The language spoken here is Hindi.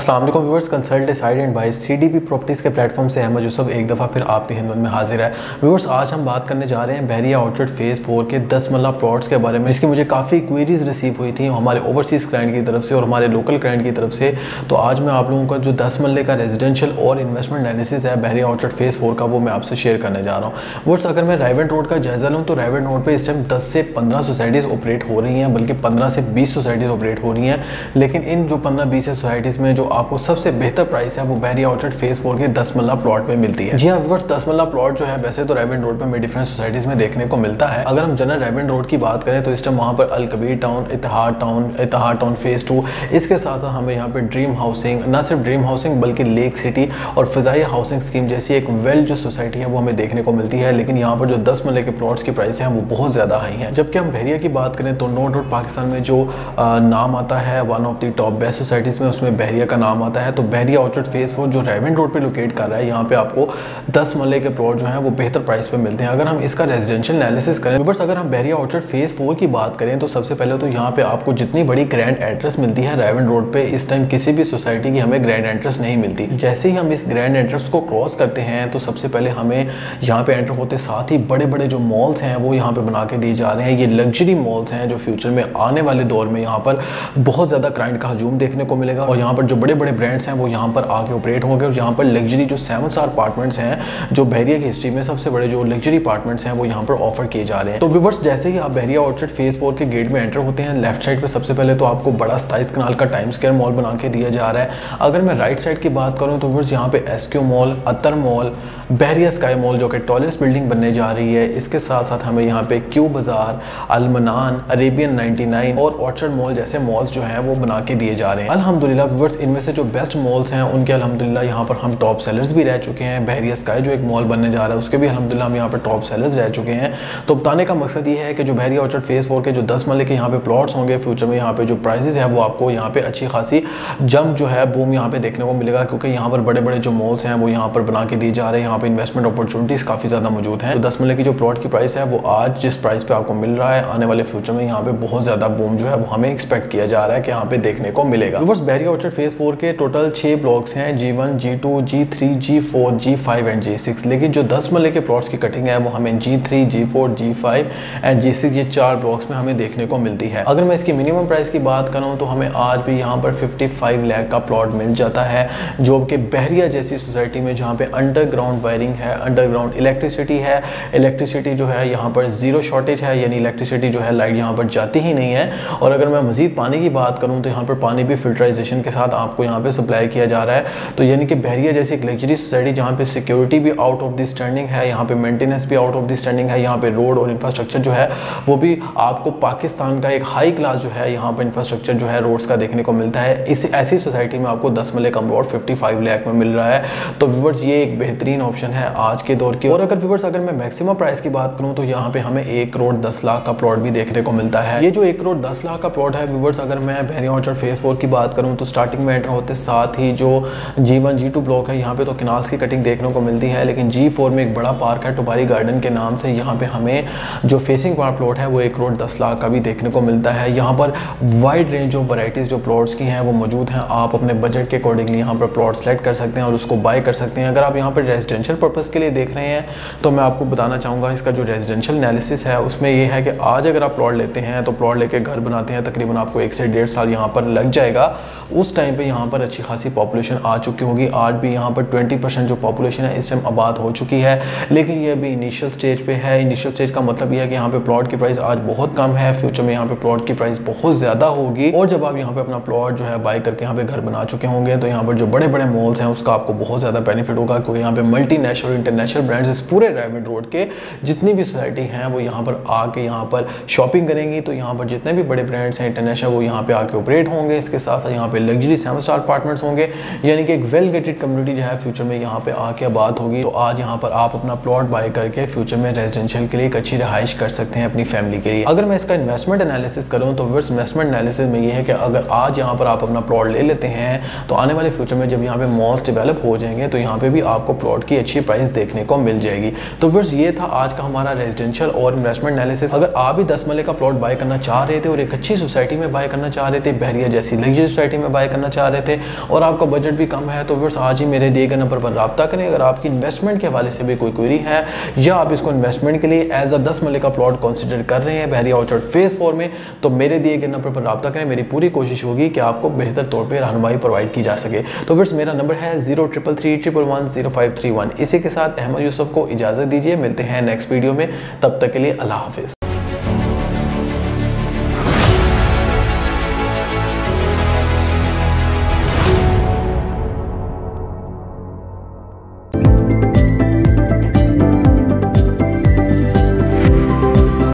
अस्सलाम वालेकुम viewers, consult decide and buy CDP properties के प्लेटफॉर्म से अहमद यूसुफ एक दफ़ा फिर आपकी खिदमत में हाजिर है। व्यूअर्स, आज हम बात करने जा रहे हैं बहरिया ऑर्चर्ड फेज़ 4 के 10 मरला प्लॉट्स के बारे में, जिसकी मुझे काफ़ी क्वेरीज रिसीव हुई थी हमारे ओवरसीज़ क्लाइंट की तरफ से और हमारे लोकल क्लाइंट की तरफ से। तो आज मैं आप लोगों का जो 10 मरले का रेजिडेंशियल और इन्वेस्टमेंट एनालिसिस है बहरिया ऑर्चर्ड फेज़ 4 का, वो मैं आपसे शेयर करने जा रहा हूँ। व्यूअर्स, अगर मैं रायवेंट रोड का जायजा लूँ तो रायवेंट रोड पर इस टाइम 10 से 15 सोसाइटीज़ ऑपरेट हो रही हैं, बल्कि 15 से 20 सोसाइटीज़ ऑपरेट हो रही हैं। लेकिन इन जो 15-20 सोसाइटीज़ में जो आपको सबसे बेहतर प्राइस है वो बहरिया ऑर्चर्ड फेज़ 4 के 10 मरला प्लॉट में मिलती है। जी हाँ व्यूअर्स, 10 मरला प्लॉट जो है वैसे तो रायवेंट रोड पे डिफरेंट सोसाइटीज़ में देखने को मिलता है। अगर हम जनरल रायवेंट रोड की बात करें तो इस टाइम वहाँ पर अल कबीर टाउन, इत्तेहाद टाउन फेज़ 2, इसके साथ साथ हमें यहाँ पे ड्रीम हाउसिंग, ना सिर्फ ड्रीम हाउसिंग बल्कि लेक सिटी और फ़िज़ाइया हाउसिंग स्कीम जैसी एक वेल जो सोसाइटी है वो हमें देखने को मिलती है। लेकिन यहाँ पर जो 10 मरले के प्लॉट्स की प्राइस हैं वो बहुत ज़्यादा हाई हैं। जबकि हम बहरिया की बात करें तो नोट रोड पाकिस्तान में जो नाम आता है one of the top best societies में, उसमें बहरिया का नाम आता है। तो बहरिया ऑर्चर्ड फेज़ 4 जो रायवेंट रोड पे लोकेट कर रहा है, यहाँ पे आपको 10 मरले के प्लॉट जो हैं वो बेहतर प्राइस पे मिलते हैं। अगर हम इसका रेजिडेंशियल एनालिसिस करें व्यूअर्स, अगर हम बहरिया ऑर्चर्ड फेज़ 4 की बात करें तो सबसे पहले तो यहाँ पे आपको जितनी बड़ी ग्रैंड एंट्रेंस मिलती है रायवेंट रोड पे, इस टाइम किसी भी सोसाइटी की हमें ग्रैंड एंट्रेंस नहीं मिलती। जैसे ही हम इस ग्रैंड एंट्रेंस को क्रॉस करते हैं तो सबसे पहले हमें यहाँ पे एंटर होते साथ ही बड़े बड़े जो मॉल्स हैं वो यहाँ पे बना के दिए जा रहे हैं। ये लग्जरी मॉल्स हैं जो फ्यूचर में आने वाले दौर में यहाँ पर बहुत ज़्यादा क्लाइंट का हजूम देखने को मिलेगा और यहाँ पर जो बड़े बड़े ब्रांड्स हैं वो यहाँ पर आके ऑपरेट होंगे। और यहाँ पर लग्जरी जो 7 स्टार अपार्टमेंट्स हैं, जो बहरिया की हिस्ट्री में सबसे बड़े जो लग्जरी अपार्टमेंट्स हैं वो यहाँ पर ऑफर किए जा रहे हैं। तो व्यूअर्स, जैसे ही आप बहरिया ऑर्चर्ड फेज़ 4 के गेट में एंटर होते हैं, लेफ्ट साइड पे सबसे पहले तो आपको बड़ा 27 कनाल का टाइम स्क्वायर मॉल बना के दिया जा रहा है। अगर मैं राइट साइड की बात करूँ तो व्यूअर्स, यहाँ पे एसक्यू मॉल, अतर मॉल, बहरिया स्काई मॉल जो कि टॉलेस्ट बिल्डिंग बनने जा रही है, इसके साथ साथ हमें यहाँ पे क्यू बाजार, अलमनान, अरेबियन 99 और ऑर्चर्ड मॉल जैसे मॉल्स जो हैं वो बना के दिए जा रहे हैं। अल्हम्दुलिल्लाह व्यूअर्स, इनमें से जो बेस्ट मॉल्स हैं उनके अल्हम्दुलिल्लाह यहाँ पर हम टॉप सेलर्स भी रह चुके हैं। बहरिया स्काई जो एक मॉल बनने जा रहा है उसके भी अल्हम्दुलिल्लाह हम यहाँ पर टॉप सेलर्स रह चुके हैं। तो बताने का मकसद ये है कि जो बहरिया ऑर्चर्ड फेज़ 4 के जो 10 मरले के यहाँ पे प्लॉट्स होंगे फ्यूचर में, यहाँ पे जो प्राइसेस है वो आपको यहाँ पे अच्छी खासी जंप जो है बूम यहाँ पे देखने को मिलेगा, क्योंकि यहाँ पर बड़े बड़े जो मॉल्स हैं वो यहाँ पर बना के दिए जा रहे हैं। यहाँ पे इन्वेस्टमेंट अपॉर्चुनिटीज़ काफ़ी ज़्यादा मौजूद हैं। तो 10 मरले की जो प्लॉट की प्राइस है वो आज जिस प्राइस पे आपको मिल रहा है, आने वाले फ्यूचर में यहाँ पे बहुत ज़्यादा बूम जो है वो हमें एक्सपेक्ट किया जा रहा है कि यहाँ पे देखने को मिलेगा। व्यूअर्स, बहरिया ऑर्चर्ड फेज़ 4 के टोटल 6 ब्लॉक्स हैं, G1, G2, G3, G4, G5 and G6। लेकिन जो 10 मरले के प्लॉट्स की कटिंग है वो हमें G3, G4, G5 and G6 ये 4 ब्लॉक्स में हमें देखने को मिलती है। अगर मैं इसकी मिनिमम प्राइस की बात करूँ तो हमें आज भी यहाँ पर 55 लाख का प्लॉट मिल जाता है, जो कि बहरिया जैसी सोसाइटी में जहाँ पे अंडरग्राउंड वायरिंग है, अंडरग्राउंड इलेक्ट्रिसिटी है, इलेक्ट्रिसिटी जो है यहाँ पर जीरो शॉर्टेज है, यानी इलेक्ट्रिसिटी जो है लाइट यहाँ पर जाती ही नहीं है। और अगर मैं मजीद पानी की बात करूँ तो यहाँ पर पानी भी फिल्टराइजेशन के साथ आपको यहाँ पे सप्लाई किया जा रहा है। तो यानी कि बहरिया जैसी एक लग्जरी सोसाइटी जहाँ पे सिक्योरिटी भी आउट ऑफ द स्टैंडिंग है, यहाँ पे मेंटेनेंस भी आउट ऑफ द स्टैंडिंग है, यहाँ पे रोड और इंफ्रास्ट्रक्चर जो है वो भी आपको पाकिस्तान का एक हाई क्लास जो है यहाँ पर इंफ्रास्ट्रक्चर जो है रोड्स का देखने को मिलता है। इस ऐसी सोसाइटी में आपको 10 मरले का प्लॉट 55 लाख में मिल रहा है। तो व्यूअर्स, ये एक बेहतरीन ऑप्शन है आज के दौर की। और अगर व्यूअर्स, अगर मैं मैक्सिमम प्राइस की बात करूँ तो यहाँ पे हमें 1 करोड़ 10 लाख का प्लॉट भी देखने को मिलता है। ये जो 1 करोड़ 10 लाख का प्लॉट है व्यूअर्स, अगर मैं बहरिया ऑर्चर्ड फेज़ 4 की बात करूँ तो स्टार्टिंग में एंटर होते साथ ही जो G1, G2 ब्लॉक है यहाँ पे तो किनाल्स की कटिंग देखने को मिलती है। लेकिन G4 में एक बड़ा पार्क है टुबारी गार्डन के नाम से, यहाँ पे हमें जो फेसिंग वाला प्लॉट है वो 1 करोड़ 10 लाख का भी देखने को मिलता है। यहाँ पर वाइड रेंज ऑफ वैरायटीज़ जो प्लॉट्स की हैं वो मौजूद हैं। आप अपने बजट के अकॉर्डिंगली यहाँ पर प्लॉट सेलेक्ट कर सकते हैं और उसको बाय कर सकते हैं। अगर आप यहाँ पर रेजिडेंशियल पर्पज़ के लिए देख रहे हैं तो मैं आपको बताना चाहूँगा इसका जो रेजिडेंशियल एनालिसिस है उसमें ये है कि आज अगर आप प्लॉट लेते हैं तो प्लॉट लेके घर बनाते हैं, तकरीबन आपको 1 से 1.5 साल यहाँ पर लग जाएगा। उस टाइम पे यहाँ पर अच्छी खासी पॉपुलेशन आ चुकी होगी। आज भी यहाँ पर 20% जो पॉपुलेशन है इस टाइम आबाद हो चुकी है, लेकिन ये अभी इनिशियल स्टेज पे है। इनिशियल स्टेज का मतलब ये है कि यहाँ पे प्लॉट की प्राइस आज बहुत कम है, फ्यूचर में यहाँ पे प्लॉट की प्राइस बहुत ज़्यादा होगी। और जब आप यहाँ पे अपना प्लॉट जो है बाय करके यहाँ पे घर बना चुके होंगे तो यहाँ पर जो बड़े बड़े मॉल्स हैं उसका आपको बहुत ज़्यादा बेनिफिट होगा, क्योंकि यहाँ पे मल्टीनेशनल और इंटरनेशनल ब्रांड्स इस पूरे रायवेंट रोड के जितनी भी सोसाइटी हैं वो यहाँ पर आके यहाँ पर शॉपिंग करेंगी। तो यहाँ पर जितने भी बड़े ब्रांड्स हैं इंटरनेशनल वो यहाँ पे आके ऑपरेट होंगे। इसके साथ साथ यहाँ पे लग्जरी 7 स्टार अपार्टमेंट्स होंगे, यानी कि एक वेल गेटेड कम्युनिटी जो है फ्यूचर में यहाँ पे आके आबाद होगी। तो आज यहाँ पर आप अपना प्लॉट बाय करके फ्यूचर में रेजिडेंशियल के लिए एक अच्छी रहाइश कर सकते हैं अपनी फैमिली के लिए। अगर मैं इसका इन्वेस्टमेंट एनालिसिस करूँ तो व्यूअर्स, इन्वेस्टमेंट एनालिसिस में ये है कि अगर आज यहाँ पर आप अपना प्लॉट ले लेते हैं तो आने वाले फ्यूचर में जब यहाँ पे मॉल्स डेवलप हो जाएंगे तो यहाँ पे भी आपको प्लॉट की अच्छी प्राइस देखने को मिल जाएगी। तो व्यूअर्स, ये था आज का हमारा रेजिडेंशियल और इन्वेस्टमेंट एनालिसिस। अगर आप भी 10 मरले का प्लॉट बाय करना चाह रहे थे और एक अच्छी सोसाइटी में बाय करना चाह रहे थे, बहरिया जैसी लग्जरी सोसाइटी में बाय करना चाह रहे थे और आपका बजट भी कम है, तो व्यूअर्स आज ही मेरे दिए गए नंबर पर रब्ता करें। अगर आपकी इन्वेस्टमेंट के हवाले से भी कोई क्वेरी है या आप इसको इन्वेस्टमेंट के लिए एज अ 10 मरले का प्लॉट कंसिडर कर रहे हैं बहरिया ऑर्चर्ड फेज 4 में, तो मेरे दिए गए नंबर पर रब्ता करें। मेरी पूरी कोशिश होगी कि आपको बेहतर तौर पर रहनुमाई प्रोवाइड की जा सके। तो व्यूअर्स मेरा नंबर है 0333110531। इसी के साथ अहमद यूसुफ को इजाज़त दीजिए, मिलते हैं नेक्स्ट वीडियो में, तब तक के लिए अल्लाह हाफिज़।